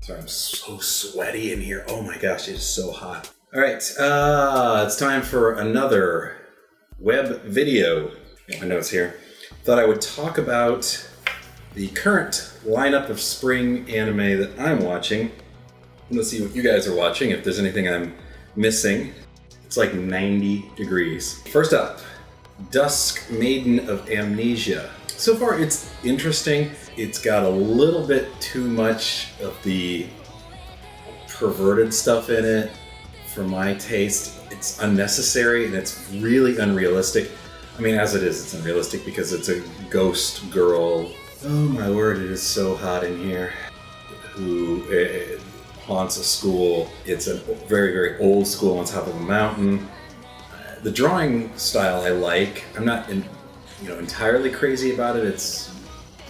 Sorry, I'm so sweaty in here. Oh my gosh, it is so hot. All right, it's time for another web video. Got my notes here. Thought I would talk about the current lineup of spring anime that I'm watching. Let's see what you guys are watching, if there's anything I'm missing. It's like 90 degrees. First up, Dusk Maiden of Amnesia. So far it's interesting. It's got a little bit too much of the perverted stuff in it for my taste. It's unnecessary and it's really unrealistic. I mean, as it is, it's unrealistic because it's a ghost girl. Oh my word, it is so hot in here. Who haunts a school. It's a very, very old school on top of a mountain. The drawing style I like. I'm not entirely crazy about it. It's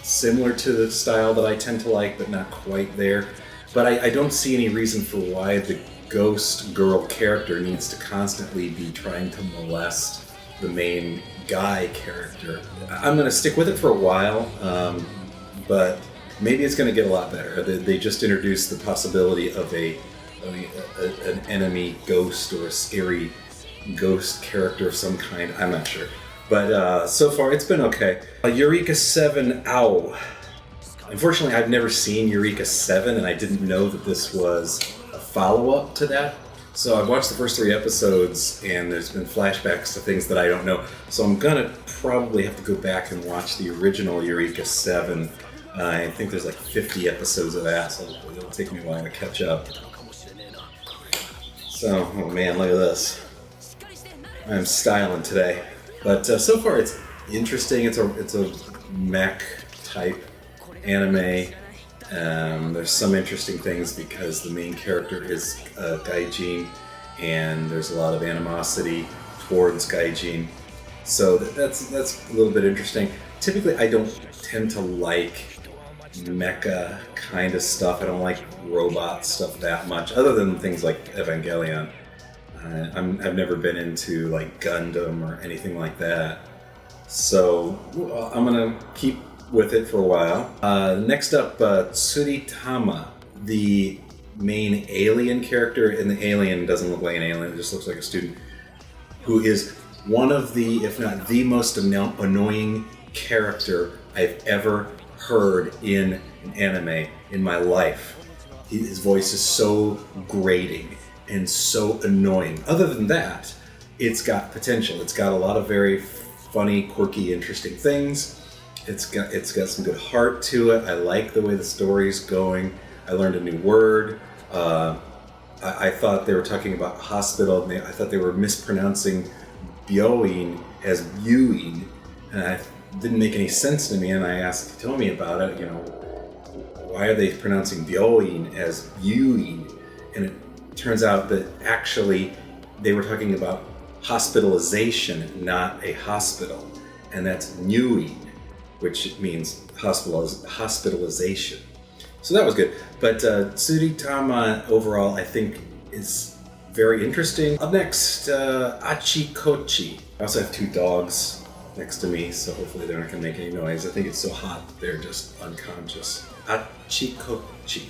similar to the style that I tend to like, but not quite there. But I don't see any reason for why the ghost girl character needs to constantly be trying to molest the main guy character. I'm going to stick with it for a while, but maybe it's going to get a lot better. They just introduced the possibility of an enemy ghost or a scary ghost character of some kind. I'm not sure. But so far, it's been okay. Eureka 7 Ow. Unfortunately, I've never seen Eureka 7, and I didn't know that this was a follow-up to that. So I've watched the first 3 episodes, and there's been flashbacks to things that I don't know. So I'm gonna probably have to go back and watch the original Eureka 7. I think there's like 50 episodes of that, so it'll take me a while to catch up. So, oh man, look at this. I'm styling today. But so far it's interesting. It's a mech type anime. There's some interesting things because the main character is Gaijin, and there's a lot of animosity towards Gaijin. So that's a little bit interesting. Typically, I don't tend to like mecha kind of stuff. I don't like robot stuff that much, other than things like Evangelion. I've never been into like Gundam or anything like that. So I'm gonna keep with it for a while. Next up, Tsuritama, the main alien character, and the alien doesn't look like an alien, it just looks like a student, who is one of the, if not the most annoying character I've ever heard in an anime in my life. His voice is so grating and so annoying. Other than that, it's got potential. It's got a lot of very funny, quirky, interesting things. It's got some good heart to it. I like the way the story's going. I learned a new word. I thought they were talking about hospital, and I thought they were mispronouncing Byoin as Byoin, and it didn't make any sense to me, and I asked Hitomi about it, why are they pronouncing Byoin as Byoin? And it turns out that actually they were talking about hospitalization, not a hospital, and that's Nyuin, which means hospitalization. So that was good. But Tsuritama overall, I think, is very interesting. Up next, Achikochi. I also have 2 dogs next to me, so hopefully they're not going to make any noise. I think it's so hot that they're just unconscious. Achikochi.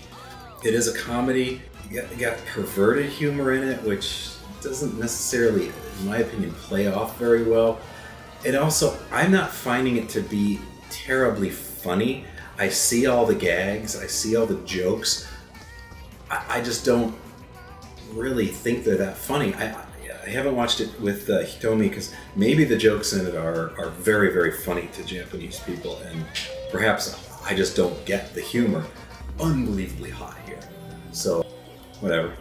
It is a comedy. It got perverted humor in it, which doesn't necessarily, in my opinion, play off very well. And also, I'm not finding it to be terribly funny. I see all the gags, I see all the jokes. I just don't really think they're that funny. I haven't watched it with Hitomi because maybe the jokes in it are very, very funny to Japanese people, and perhaps I just don't get the humor. Unbelievably hot here. So, whatever.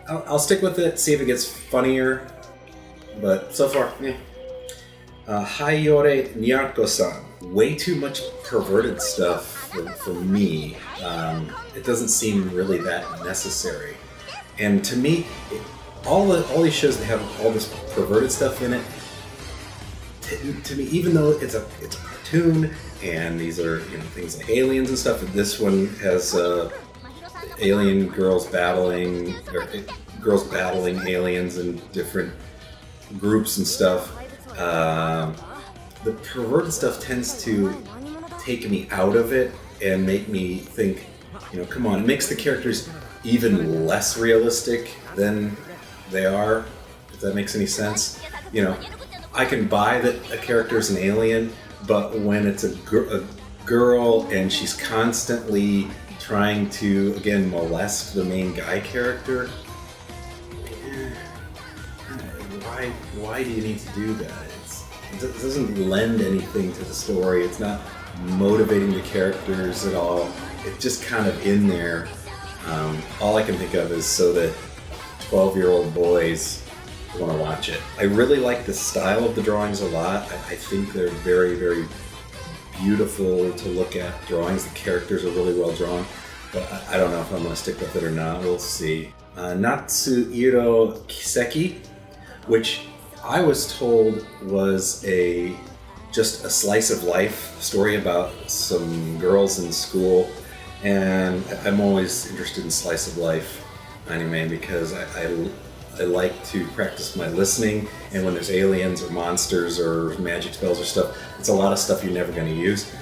I'll stick with it, see if it gets funnier, but so far, Hayore Nyaruko-san. Way too much perverted stuff for me. It doesn't seem really that necessary. And to me, all these shows that have all this perverted stuff in it, to me, even though it's a cartoon and these are things like aliens and stuff, and this one has alien girls battling aliens in different groups and stuff. The perverted stuff tends to take me out of it and make me think You know, come on, it makes the characters even less realistic than they are, if that makes any sense. You know, I can buy that a character is an alien, but when it's a girl and she's constantly trying to, again, molest the main guy character, why do you need to do that? It doesn't lend anything to the story. It's not motivating the characters at all. It's just kind of in there. All I can think of is so that 12-year-old boys want to watch it. I really like the style of the drawings a lot. I think they're very, very beautiful to look at drawings. The characters are really well drawn, but I don't know if I'm going to stick with it or not. We'll see. Natsuhiro Kiseki, which I was told was just a slice of life story about some girls in school, and I'm always interested in slice of life anime because I like to practice my listening, and when there's aliens or monsters or magic spells or stuff, it's a lot of stuff you're never going to use.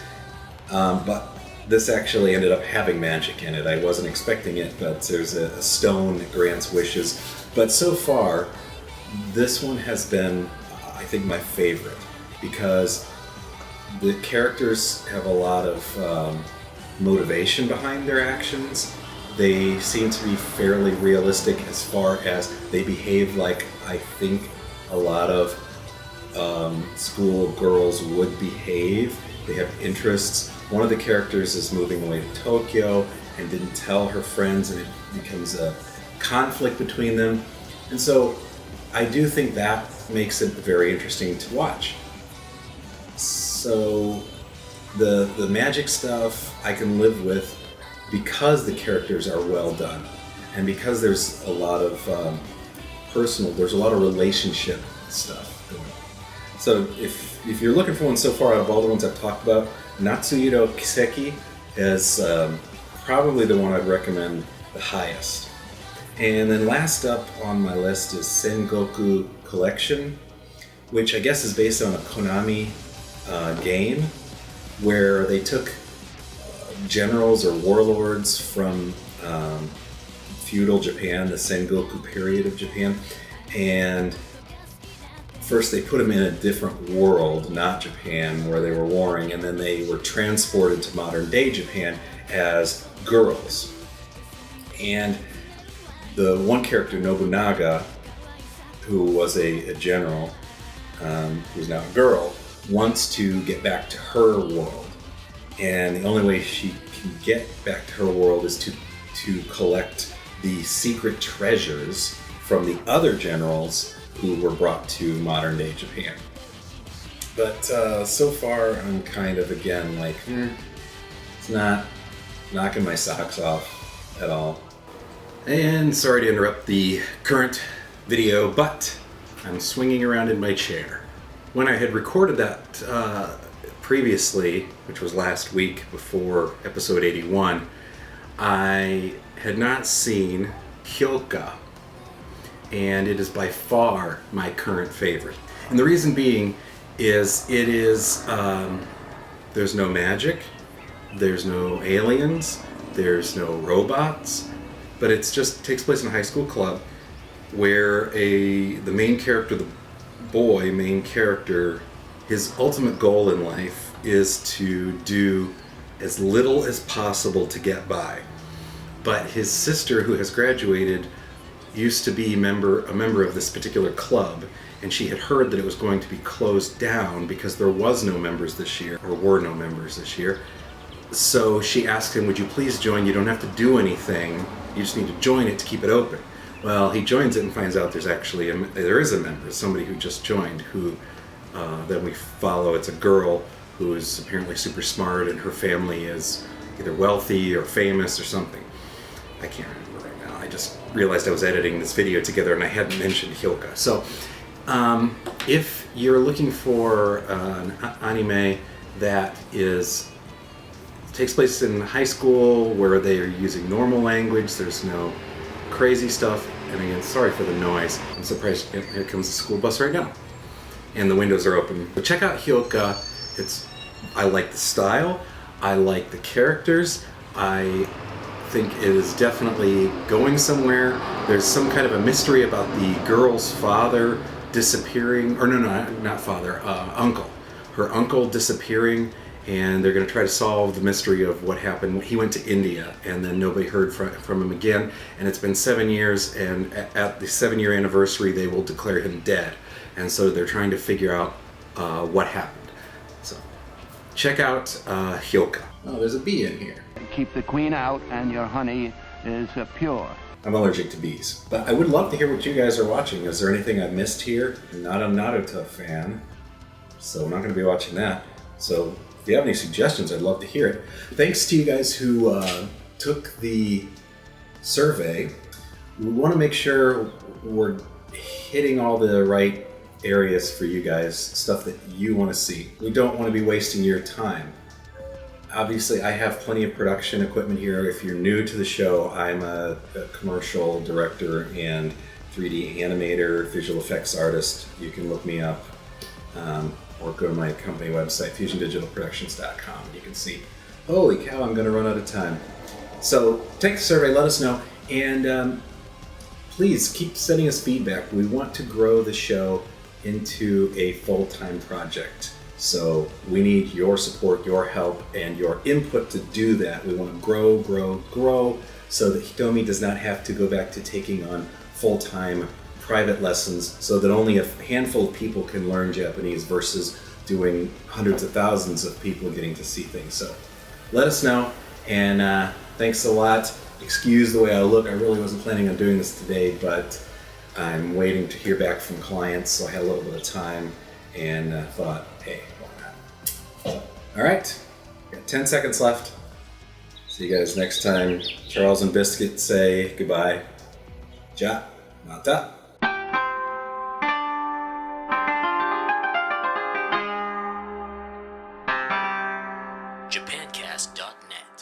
But this actually ended up having magic in it. I wasn't expecting it, but there's a stone that grants wishes. But so far, this one has been, I think, my favorite because the characters have a lot of motivation behind their actions. They seem to be fairly realistic as far as they behave like I think a lot of school girls would behave. They have interests. One of the characters is moving away to Tokyo and didn't tell her friends, and it becomes a conflict between them. And so I do think that makes it very interesting to watch. So the magic stuff I can live with because the characters are well done, and because there's a lot of there's a lot of relationship stuff going on. So if you're looking for one so far out of all the ones I've talked about, Natsuhiro Kiseki is probably the one I'd recommend the highest. And then last up on my list is Sengoku Collection, which I guess is based on a Konami game where they took generals or warlords from feudal Japan, the Sengoku period of Japan, and first they put them in a different world, not Japan, where they were warring, and then they were transported to modern day Japan as girls. And the one character, Nobunaga, who was a general, who's now a girl, wants to get back to her world. And the only way she can get back to her world is to collect the secret treasures from the other generals who were brought to modern day Japan. But so far I'm kind of, again, like, it's not knocking my socks off at all. And sorry to interrupt the current video, but I'm swinging around in my chair. When I had recorded that previously, which was last week before episode 81, I had not seen Hyoka, and it is by far my current favorite. And the reason being is it is, there's no magic, there's no aliens, there's no robots, but it just takes place in a high school club where the main character, main character, his ultimate goal in life is to do as little as possible to get by. But his sister, who has graduated, used to be a member of this particular club, and she had heard that it was going to be closed down because there was no members this year, or were no members this year. So she asked him, would you please join? You don't have to do anything, you just need to join it to keep it open. Well, he joins it and finds out there is a member, somebody who just joined, who then we follow. It's a girl who is apparently super smart, and her family is either wealthy or famous or something. I can't remember right now. I just realized I was editing this video together and I hadn't mentioned Hyoka. So if you're looking for an anime that takes place in high school where they are using normal language, there's no crazy stuff, and again, sorry for the noise. I'm surprised. Here comes the school bus right now, and the windows are open. But check out Hyoka. I like the style. I like the characters. I think it is definitely going somewhere. There's some kind of a mystery about the girl's father disappearing, or not father, uncle. Her uncle disappearing, and they're going to try to solve the mystery of what happened. He went to India, and then nobody heard from him again, and it's been 7 years, and at the 7-year anniversary they will declare him dead. And so they're trying to figure out what happened. So check out Hyoka. Oh, there's a bee in here. Keep the queen out and your honey is pure. I'm allergic to bees. But I would love to hear what you guys are watching. Is there anything I missed here? I'm not a Naruto fan, so I'm not going to be watching that. So if you have any suggestions, I'd love to hear it. Thanks to you guys who took the survey. We want to make sure we're hitting all the right areas for you guys, stuff that you want to see. We don't want to be wasting your time. Obviously, I have plenty of production equipment here. If you're new to the show, I'm a commercial director and 3D animator, visual effects artist. You can look me up or go to my company website, fusiondigitalproductions.com. You can see, holy cow, I'm going to run out of time. So take the survey, let us know, and please keep sending us feedback. We want to grow the show into a full-time project. So we need your support, your help, and your input to do that. We want to grow, so that Hitomi does not have to go back to taking on full-time private lessons, so that only a handful of people can learn Japanese versus doing hundreds of thousands of people getting to see things. So let us know, and thanks a lot. Excuse the way I look. I really wasn't planning on doing this today, but I'm waiting to hear back from clients, so I had a little bit of time, and thought, hey, why not? All right, got 10 seconds left. See you guys next time. Charles and Biscuit say goodbye. Ja, mata. Japancast.net